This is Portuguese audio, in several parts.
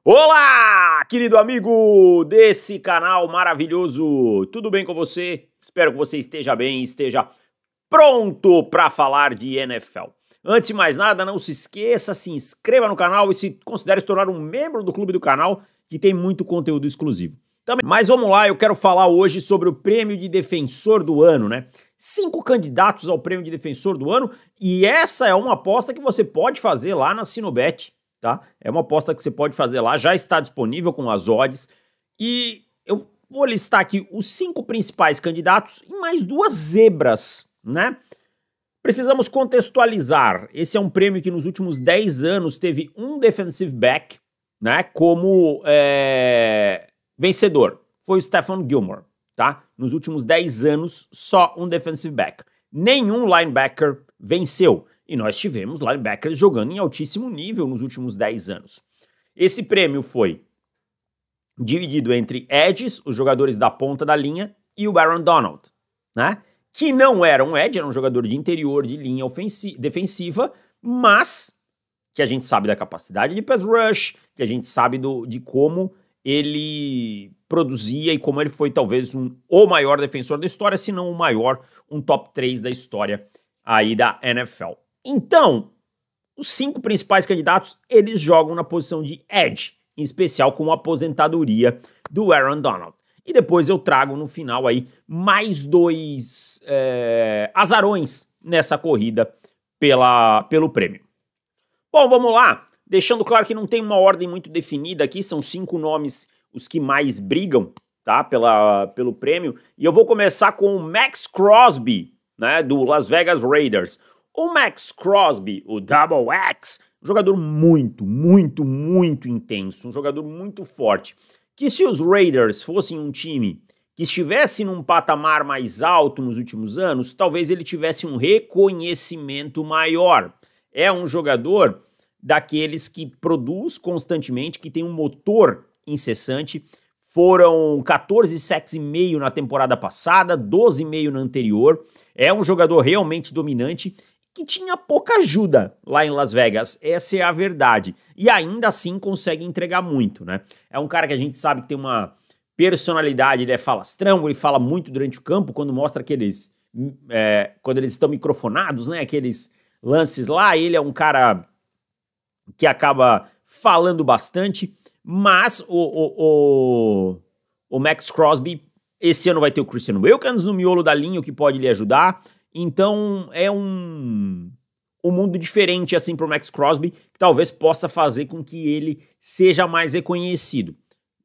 Olá, querido amigo desse canal maravilhoso, tudo bem com você? Espero que você esteja bem, esteja pronto para falar de NFL. Antes de mais nada, não se esqueça, se inscreva no canal e se considere se tornar um membro do clube do canal, que tem muito conteúdo exclusivo. Mas vamos lá, eu quero falar hoje sobre o prêmio de defensor do ano, né? 5 candidatos ao prêmio de defensor do ano, e essa é uma aposta que você pode fazer lá na Sinobet, tá? É uma aposta que você pode fazer lá, já está disponível com as odds, e eu vou listar aqui os 5 principais candidatos e mais 2 zebras, né? Precisamos contextualizar, esse é um prêmio que nos últimos 10 anos teve um defensive back, né, como vencedor, foi o Stephon Gilmore, tá? Nos últimos 10 anos, só um defensive back. Nenhum linebacker venceu. E nós tivemos linebackers jogando em altíssimo nível nos últimos 10 anos. Esse prêmio foi dividido entre edges, os jogadores da ponta da linha, e o Aaron Donald, né? Que não era um edge, era um jogador de interior de linha defensiva, mas que a gente sabe da capacidade de pass rush, que a gente sabe de como ele produzia e como ele foi talvez o maior defensor da história, se não o maior, um top 3 da história aí da NFL. Então, os 5 principais candidatos, eles jogam na posição de edge, em especial com a aposentadoria do Aaron Donald. E depois eu trago no final aí mais 2 azarões nessa corrida pelo prêmio. Bom, vamos lá. Deixando claro que não tem uma ordem muito definida aqui, são 5 nomes os que mais brigam, tá, pelo prêmio. E eu vou começar com o Maxx Crosby, né, do Las Vegas Raiders. O Maxx Crosby, o Double X, um jogador muito intenso, um jogador muito forte. Que se os Raiders fossem um time que estivesse num patamar mais alto nos últimos anos, talvez ele tivesse um reconhecimento maior. É um jogador daqueles que produz constantemente, que tem um motor incessante. Foram 14 sacks e meio na temporada passada, 12,5 na anterior. É um jogador realmente dominante que tinha pouca ajuda lá em Las Vegas, essa é a verdade. E ainda assim consegue entregar muito, né? É um cara que a gente sabe que tem uma personalidade, ele é falastrão, ele fala muito durante o campo, quando mostra aqueles... quando eles estão microfonados, né? Aqueles lances lá, ele é um cara que acaba falando bastante, mas o Maxx Crosby, esse ano vai ter o Christian Wilkins no miolo da linha, o que pode lhe ajudar. Então é um mundo diferente assim para o Maxx Crosby, que talvez possa fazer com que ele seja mais reconhecido.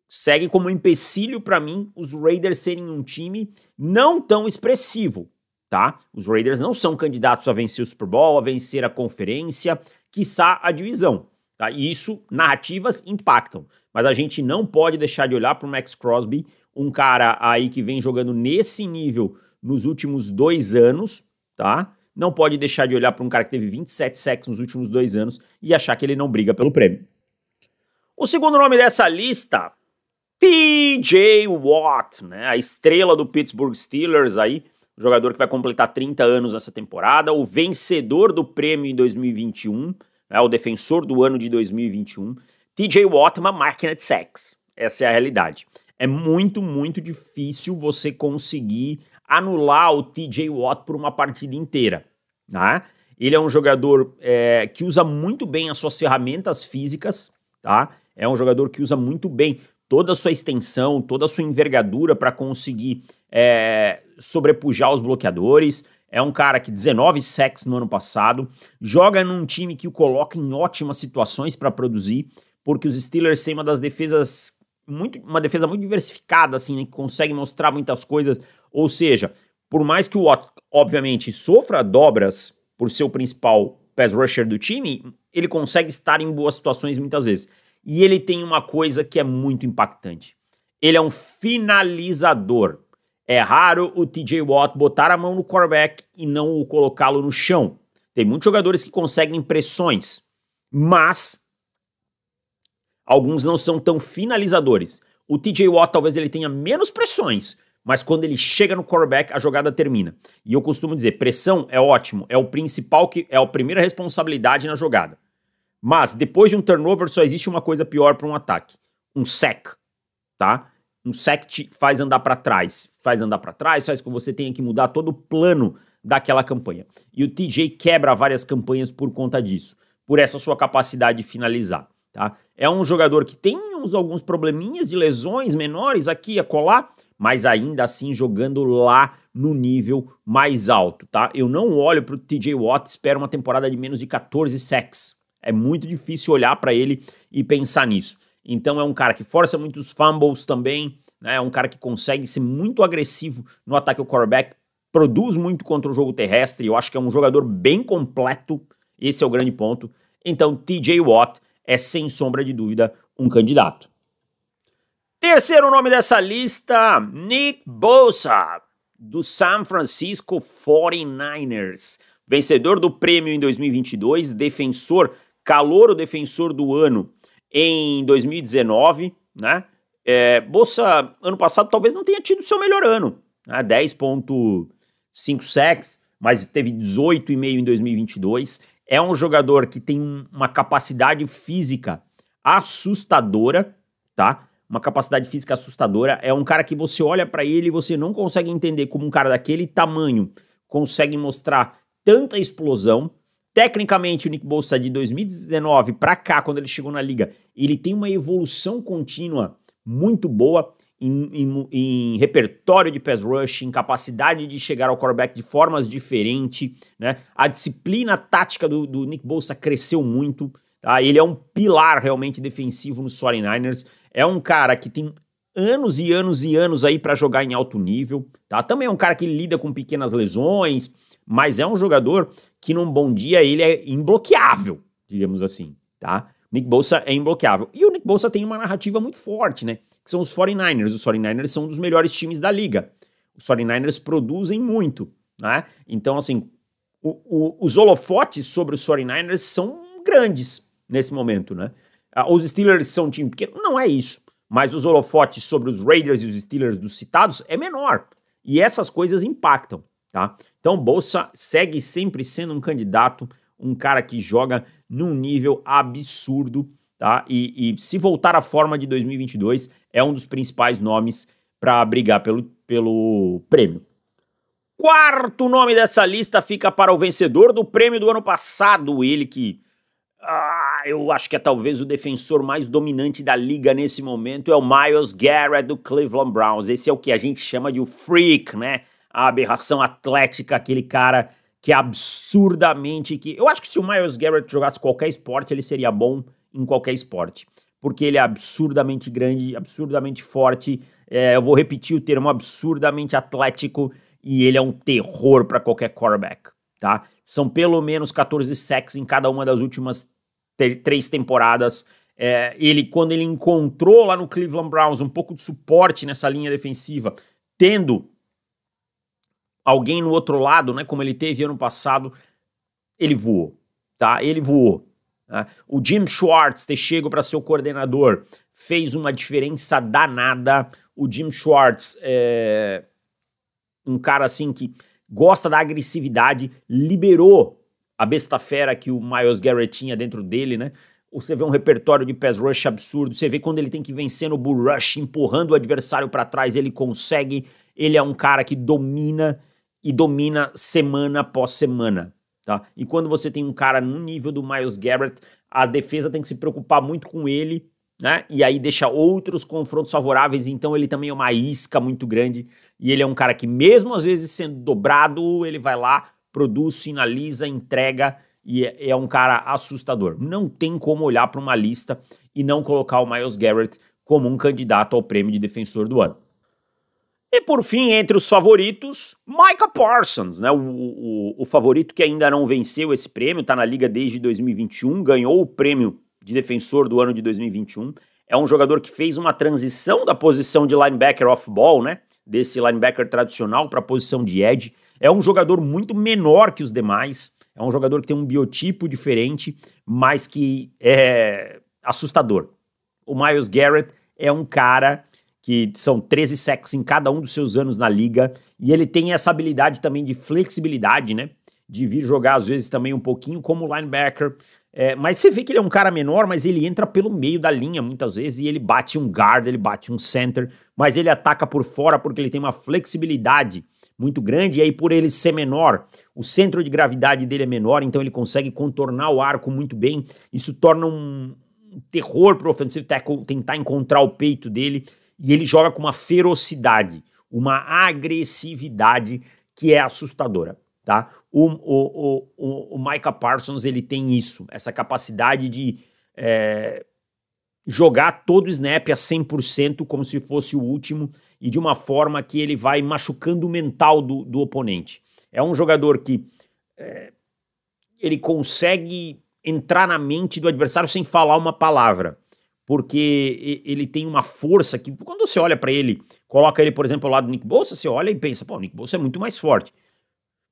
Segue como empecilho para mim os Raiders serem um time não tão expressivo, tá? Os Raiders não são candidatos a vencer o Super Bowl, a vencer a conferência, quiçá a divisão, tá? E isso, narrativas impactam, mas a gente não pode deixar de olhar para o Maxx Crosby, um cara aí que vem jogando nesse nível nos últimos 2 anos, tá? Não pode deixar de olhar para um cara que teve 27 sacks nos últimos 2 anos e achar que ele não briga pelo prêmio. O segundo nome dessa lista, TJ Watt, né? A estrela do Pittsburgh Steelers aí, o jogador que vai completar 30 anos nessa temporada, o vencedor do prêmio em 2021, né? O defensor do ano de 2021. TJ Watt é uma máquina de sacks, essa é a realidade. É muito difícil você conseguir anular o TJ Watt por uma partida inteira, tá? Ele é um jogador que usa muito bem as suas ferramentas físicas, tá? É um jogador que usa muito bem toda a sua extensão, toda a sua envergadura para conseguir sobrepujar os bloqueadores. É um cara que 19 sacks no ano passado, joga num time que o coloca em ótimas situações para produzir, porque os Steelers têm uma defesa muito diversificada, assim, né, que consegue mostrar muitas coisas. Ou seja, por mais que o Watt, obviamente, sofra dobras por ser o principal pass rusher do time, ele consegue estar em boas situações muitas vezes. E ele tem uma coisa que é muito impactante. Ele é um finalizador. É raro o TJ Watt botar a mão no quarterback e não colocá-lo no chão. Tem muitos jogadores que conseguem pressões, mas alguns não são tão finalizadores. O TJ Watt talvez ele tenha menos pressões, mas quando ele chega no quarterback, a jogada termina. E eu costumo dizer, pressão é ótimo, é o principal, é a primeira responsabilidade na jogada. Mas depois de um turnover só existe uma coisa pior para um ataque, um sack, tá? Um sack te faz andar para trás, faz com que você tenha que mudar todo o plano daquela campanha. E o TJ quebra várias campanhas por conta disso, por essa sua capacidade de finalizar, tá? É um jogador que tem alguns probleminhas de lesões menores aqui e acolá, mas ainda assim jogando lá no nível mais alto, tá? Eu não olho pro TJ Watt e espero uma temporada de menos de 14 sacks. É muito difícil olhar para ele e pensar nisso. Então é um cara que força muitos fumbles também, né? É um cara que consegue ser muito agressivo no ataque ao quarterback, produz muito contra o jogo terrestre. Eu acho que é um jogador bem completo, esse é o grande ponto. Então TJ Watt é, sem sombra de dúvida, um candidato. Terceiro nome dessa lista, Nick Bosa, do San Francisco 49ers. Vencedor do prêmio em 2022, calouro defensor do ano em 2019, né? Bosa, ano passado, talvez não tenha tido seu melhor ano, né? 10,5 sacks, mas teve 18,5 em 2022. É um jogador que tem uma capacidade física assustadora, tá? Uma capacidade física assustadora. É um cara que você olha pra ele e você não consegue entender como um cara daquele tamanho consegue mostrar tanta explosão. Tecnicamente, o Nick Bosa de 2019 pra cá, quando ele chegou na liga, ele tem uma evolução contínua muito boa em repertório de pass rush, em capacidade de chegar ao quarterback de formas diferentes, né? A disciplina tática do Nick Bosa cresceu muito, tá? Ele é um pilar realmente defensivo nos 49ers, é um cara que tem anos e anos e anos aí para jogar em alto nível, tá? Também é um cara que lida com pequenas lesões, mas é um jogador que num bom dia ele é imbloqueável, diríamos assim, tá? Nick Bosa é imbloqueável. E o Nick Bosa tem uma narrativa muito forte, né? Que são os 49ers. Os 49ers são um dos melhores times da liga. Os 49ers produzem muito, né? Então, assim, os holofotes sobre os 49ers são grandes nesse momento, né? Os Steelers são um time pequeno? Não é isso. Mas os holofotes sobre os Raiders e os Steelers dos citados é menor. E essas coisas impactam, tá? Então, Bosa segue sempre sendo um candidato, um cara que joga num nível absurdo, tá? E se voltar à forma de 2022, é um dos principais nomes para brigar pelo prêmio. Quarto nome dessa lista fica para o vencedor do prêmio do ano passado, ele que eu acho que é talvez o defensor mais dominante da liga nesse momento, é o Myles Garrett do Cleveland Browns. Esse é o que a gente chama de o freak, né? A aberração atlética, aquele cara que é absurdamente... Eu acho que se o Myles Garrett jogasse qualquer esporte, ele seria bom em qualquer esporte, porque ele é absurdamente grande, absurdamente forte, eu vou repetir o termo, absurdamente atlético, e ele é um terror para qualquer quarterback, tá? São pelo menos 14 sacks em cada uma das últimas 3 temporadas. Quando ele encontrou lá no Cleveland Browns um pouco de suporte nessa linha defensiva, tendo alguém no outro lado, né, como ele teve ano passado, ele voou, tá? Ele voou. Tá? O Jim Schwartz ter chego para ser o coordenador fez uma diferença danada. O Jim Schwartz é um cara assim que gosta da agressividade, liberou a besta fera que o Myles Garrett tinha dentro dele, né? Você vê um repertório de pass rush absurdo, você vê quando ele tem que vencer no bull rush, empurrando o adversário para trás, ele consegue. Ele é um cara que domina e domina semana após semana, tá? E quando você tem um cara no nível do Myles Garrett, a defesa tem que se preocupar muito com ele, né? E aí deixa outros confrontos favoráveis, então ele também é uma isca muito grande, e ele é um cara que mesmo às vezes sendo dobrado, ele vai lá, produz, finaliza, entrega, e é um cara assustador. Não tem como olhar para uma lista e não colocar o Myles Garrett como um candidato ao prêmio de defensor do ano. E por fim, entre os favoritos, Micah Parsons, né? O favorito que ainda não venceu esse prêmio, está na liga desde 2021, ganhou o prêmio de defensor do ano de 2021. É um jogador que fez uma transição da posição de linebacker off-ball, né? Desse linebacker tradicional para a posição de edge. É um jogador muito menor que os demais, é um jogador que tem um biotipo diferente, mas que é assustador. O Myles Garrett é um cara que são 13 sacks em cada um dos seus anos na liga, e ele tem essa habilidade também de flexibilidade, né? De vir jogar às vezes também um pouquinho como linebacker, Mas você vê que ele é um cara menor, mas ele entra pelo meio da linha muitas vezes e ele bate um guard, ele bate um center, mas ele ataca por fora porque ele tem uma flexibilidade muito grande, e aí por ele ser menor, o centro de gravidade dele é menor, então ele consegue contornar o arco muito bem. Isso torna um terror pro offensive tackle tentar encontrar o peito dele, e ele joga com uma ferocidade, uma agressividade que é assustadora, tá? O Micah Parsons, ele tem isso, essa capacidade de jogar todo o snap a 100% como se fosse o último, e de uma forma que ele vai machucando o mental do oponente. É um jogador que ele consegue entrar na mente do adversário sem falar uma palavra, porque ele tem uma força que, quando você olha para ele, coloca ele, por exemplo, ao lado do Nick Bosa, você olha e pensa, pô, o Nick Bosa é muito mais forte.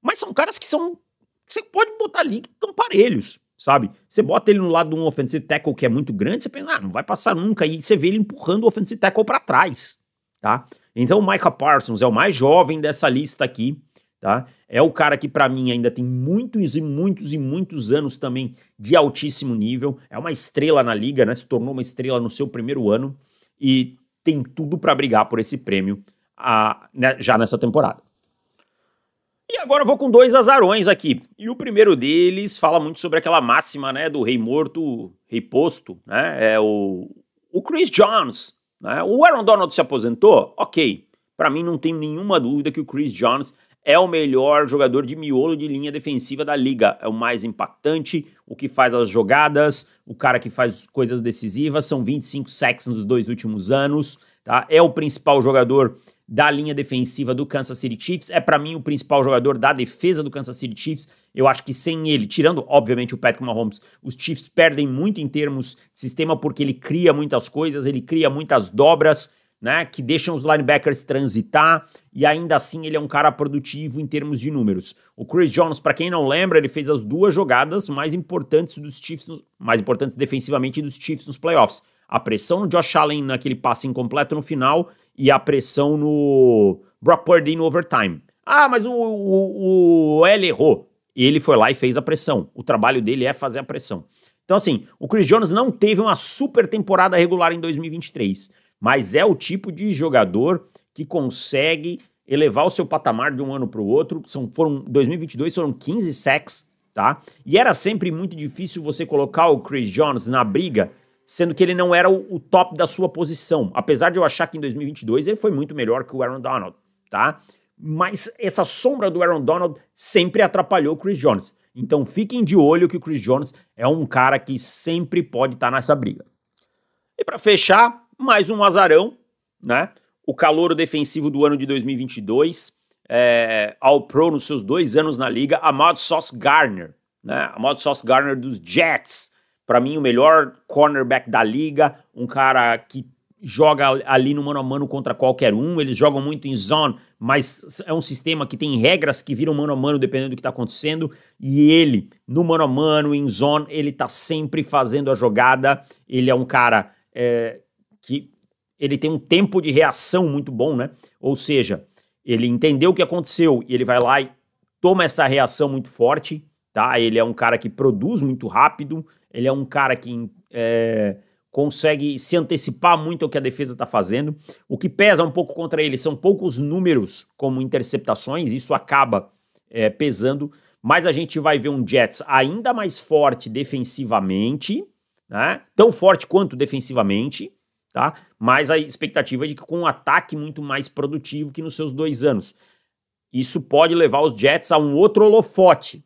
Mas são caras que você pode botar ali que estão parelhos, sabe? Você bota ele no lado de um offensive tackle que é muito grande, você pensa, não vai passar nunca, e você vê ele empurrando o offensive tackle para trás, tá? Então o Micah Parsons é o mais jovem dessa lista aqui, tá? É o cara que para mim ainda tem muitos e muitos e muitos anos também de altíssimo nível, é uma estrela na liga, né? Se tornou uma estrela no seu primeiro ano e tem tudo para brigar por esse prêmio já nessa temporada. E agora eu vou com dois azarões aqui. E o primeiro deles fala muito sobre aquela máxima, né, do rei morto, rei posto, né? É o Chris Jones, né? O Aaron Donald se aposentou? Ok. Para mim não tem nenhuma dúvida que o Chris Jones é o melhor jogador de miolo de linha defensiva da liga. É o mais impactante, o que faz as jogadas, o cara que faz coisas decisivas. São 25 sacks nos 2 últimos anos, tá? É o principal jogador da linha defensiva do Kansas City Chiefs, é para mim o principal jogador da defesa do Kansas City Chiefs. Eu acho que sem ele, tirando obviamente o Patrick Mahomes, os Chiefs perdem muito em termos de sistema, porque ele cria muitas coisas, ele cria muitas dobras, né, que deixam os linebackers transitar, e ainda assim ele é um cara produtivo em termos de números. O Chris Jones, para quem não lembra, ele fez as 2 jogadas mais importantes dos Chiefs, mais importantes defensivamente dos Chiefs nos playoffs. A pressão no Josh Allen naquele passe incompleto no final, e a pressão no Brock Purdy no overtime. Ah, mas o L errou. Ele foi lá e fez a pressão. O trabalho dele é fazer a pressão. Então, assim, o Chris Jones não teve uma super temporada regular em 2023, mas é o tipo de jogador que consegue elevar o seu patamar de um ano para o outro. 2022 foram 15 sacks, tá? E era sempre muito difícil você colocar o Chris Jones na briga, sendo que ele não era o top da sua posição. Apesar de eu achar que em 2022 ele foi muito melhor que o Aaron Donald, tá? Mas essa sombra do Aaron Donald sempre atrapalhou o Chris Jones. Então fiquem de olho que o Chris Jones é um cara que sempre pode estar nessa briga. E para fechar, mais um azarão, né? O calouro defensivo do ano de 2022, All-Pro nos seus 2 anos na liga, Ahmad Sauce Gardner, né? Ahmad Sauce Gardner dos Jets. Para mim, o melhor cornerback da liga, um cara que joga ali no mano a mano contra qualquer um. Eles jogam muito em zone, mas é um sistema que tem regras que viram mano a mano dependendo do que está acontecendo. E ele, no mano a mano, em zone, ele tá sempre fazendo a jogada. Ele é um cara que ele tem um tempo de reação muito bom, né? Ou seja, ele entendeu o que aconteceu e ele vai lá e toma essa reação muito forte, tá? Ele é um cara que produz muito rápido. Ele é um cara que consegue se antecipar muito ao que a defesa está fazendo. O que pesa um pouco contra ele são poucos números como interceptações, isso acaba pesando, mas a gente vai ver um Jets ainda mais forte defensivamente, né? Tão forte quanto defensivamente, tá? Mas a expectativa é de que com um ataque muito mais produtivo que nos seus 2 anos. Isso pode levar os Jets a um outro holofote,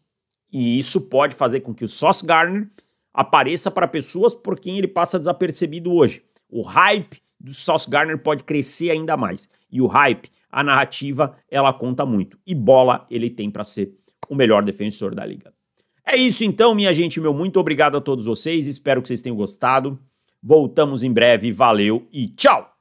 e isso pode fazer com que o Sauce Gardner apareça para pessoas por quem ele passa desapercebido hoje. O hype do Sauce Gardner pode crescer ainda mais. E o hype, a narrativa, ela conta muito. E bola ele tem para ser o melhor defensor da liga. É isso então, minha gente. Muito obrigado a todos vocês. Espero que vocês tenham gostado. Voltamos em breve. Valeu e tchau!